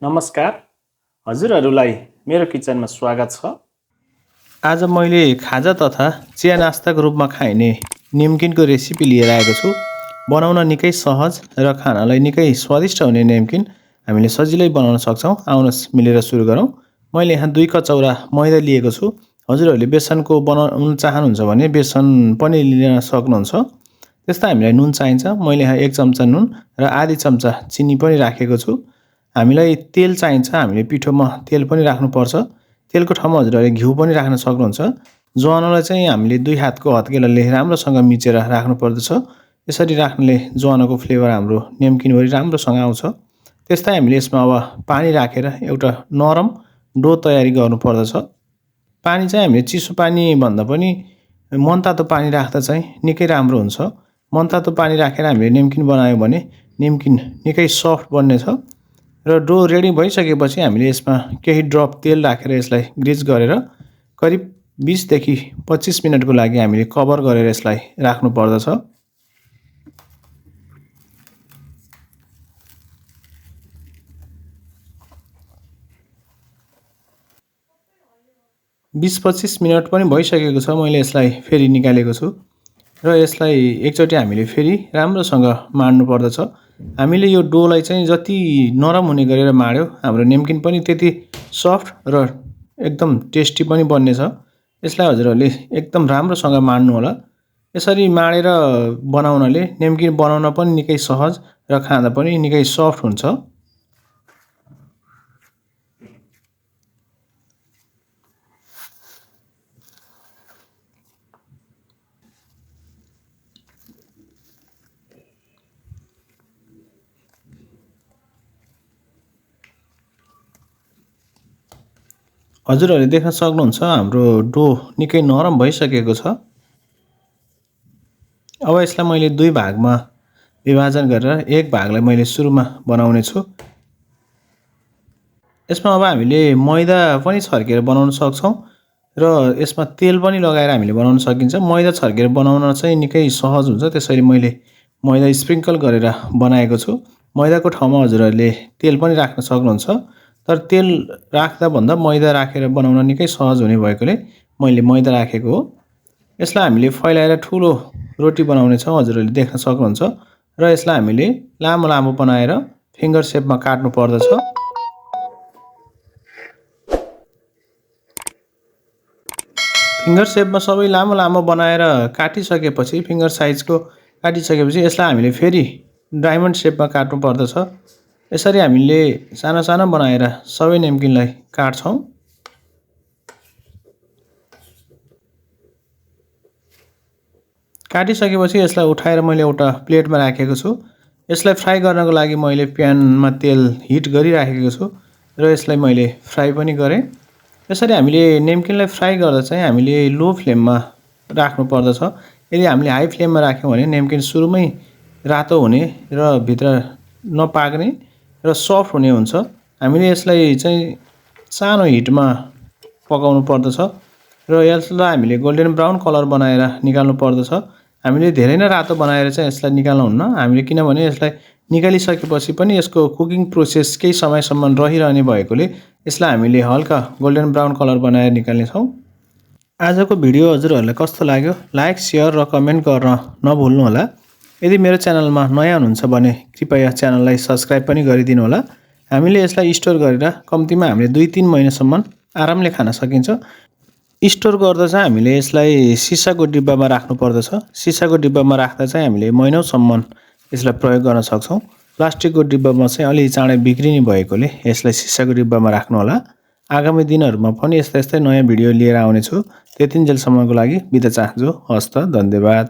नमस्कार, हजुरहरूलाई मेरो किचनमा स्वागत छ। आज मैले खाजा तथा चिया नास्ताको रूपमा खाइने निम्किनको रेसिपी लिएर आएको छु। बनाउन निकै सहज र खानलाई निकै स्वादिष्ट हुने निम्किन हामीले सजिलै बनाउन सक्छौँ। आउनुहोस् मिलेर सुरु गरौँ। मैले यहाँ 2 कचौरा मैदा लिएको छु। हजुरहरूले बेसनको बनाउन चाहनुहुन्छ भने बेसन पनि लिन सक्नुहुन्छ। त्यस्तै हामीलाई नुन चाहिन्छ। मैले यहाँ 1 चम्चा नुन र आधी चम्चा चिनी पनि राखेको छु। हामीलाई तेल चाहिन्छ। हामीले पिठोमा तेल पनि राख्नुपर्छ। तेलको ठाउँमा हजुरहरूले घिउ पनि राख्न सक्नुहुन्छ। ज्वानोलाई चाहिँ हामीले 2 हातको हत्केलाले राम्रोसँग मिचेर राख्नुपर्दछ। यसरी राख्नाले ज्वानोको फ्लेभर हाम्रो निम्किनभरि राम्रोसँग आउँछ। त्यस्तै हामीले यसमा अब पानी राखेर एउटा नरम डो तयारी गर्नुपर्दछ। पानी चाहिँ हामीले चिसो पानी भन्दा पनि मनतातो पानी राख्दा चाहिँ निकै राम्रो हुन्छ। मनतातो पानी राखेर हामीले निम्किन बनायौँ भने निम्किन निकै सफ्ट बन्नेछ। र डो रेडी भइसकेपछि हामीले यसमा केही ड्रप तेल राखेर यसलाई ग्रिज गरेर करिब 20 देखि 25 मिनेटको लागि हामीले कभर गरेर यसलाई राख्नु पर्दछ। 20-25 मिनट पनि भइसकेको छ। मैले यसलाई फेरि निकालेको छु र यसलाई एकचोटि हामीले फेरि राम्रोसँग माड्नु पर्दछ। हामीले यो डोलाई चाहिँ जति नरम हुने गरेर माड्यो हाम्रो निम्किन पनि त्यति सफ्ट र एकदम टेस्टी पनि बन्नेछ। यसलाई हजुरहरूले एकदम राम्रोसँग माड्नु होला। यसरी माडेर बनाउनाले निम्किन बनाउन पनि निकै सहज र खाँदा पनि निकै सफ्ट हुन्छ। हजुरहरूले देख्न सक्नुहुन्छ हाम्रो डो निकै नरम भइसकेको छ। अब यसलाई मैले 2 भागमा विभाजन गरेर एक भागलाई मैले सुरुमा बनाउने छु। यसमा अब हामीले मैदा पनि छर्केर बनाउन सक्छौँ र यसमा तेल पनि लगाएर हामीले बनाउन सकिन्छ। मैदा छर्केर बनाउन चाहिँ निकै सहज हुन्छ। त्यसैले मैले मैदा स्प्रिङ्कल गरेर बनाएको छु। मैदाको ठाउँमा हजुरहरूले तेल पनि राख्न सक्नुहुन्छ। तर तेल राख्दा भन्दा मैदा राखेर बनाउन निकै सहज हुने भएकोले मैले मैदा राखेको हो। यसलाई हामीले फैलाएर ठुलो रोटी बनाउने छौँ। हजुरहरूले देख्न सक्नुहुन्छ र यसलाई हामीले लामो लामो बनाएर फिङ्गर सेपमा काट्नु पर्दछ। फिङ्गर सेपमा सबै लामो लामो बनाएर काटिसकेपछि फिङ्गर साइजको काटिसकेपछि यसलाई हामीले फेरि डायमन्ड सेपमा काट्नु पर्दछ। यसरी हामीले सानो सानो बनाएर सबै निम्किनलाई काट्छौँ। काटिसकेपछि यसलाई उठाएर मैले एउटा प्लेटमा राखेको छु। यसलाई फ्राई गर्नको लागि मैले प्यानमा तेल हिट गरिराखेको छु र यसलाई मैले फ्राई पनि गरेँ। यसरी हामीले निम्किनलाई फ्राई गर्दा चाहिँ हामीले लो फ्लेममा राख्नु पर्दछ। यदि हामीले हाई फ्लेममा राख्यौँ भने निम्किन सुरुमै रातो हुने र भित्र नपाक्ने र सफ्ट हुने हुन्छ। हामीले यसलाई चाहिँ सानो हिटमा पकाउनु पर्दछ र यसलाई हामीले गोल्डन ब्राउन कलर बनाएर निकाल्नु पर्दछ। हामीले धेरै नै रातो बनाएर चाहिँ यसलाई निकाल्नु हुन्न। हामीले किनभने यसलाई निकालिसकेपछि पनि यसको कुकिङ प्रोसेस केही समयसम्म रहिरहने भएकोले यसलाई हामीले हल्का गोल्डन ब्राउन कलर बनाएर निकाल्नेछौँ। आजको भिडियो हजुरहरूलाई कस्तो लाग्यो लाइक, सेयर र कमेन्ट गर्न नभुल्नु होला। यदि मेरो च्यानलमा नयाँ हुनुहुन्छ भने कृपया च्यानललाई सब्स्क्राइब पनि गरिदिनु होला। हामीले यसलाई स्टोर गरेर कम्तीमा हामीले 2-3 महिनासम्म आरामले खान सकिन्छ। स्टोर गर्दा चाहिँ हामीले यसलाई सिसाको डिब्बामा राख्नु पर्दछ। सिसाको डिब्बामा राख्दा चाहिँ हामीले महिनौसम्म यसलाई प्रयोग गर्न सक्छौँ। प्लास्टिकको डिब्बामा चाहिँ अलि चाँडै बिग्रिने भएकोले यसलाई सिसाको डिब्बामा राख्नु होला। आगामी दिनहरूमा पनि यस्तै नयाँ भिडियो लिएर आउनेछु। त्यतिन्जेलसम्मको लागि बिदा चाहन्छु। हस्त, धन्यवाद।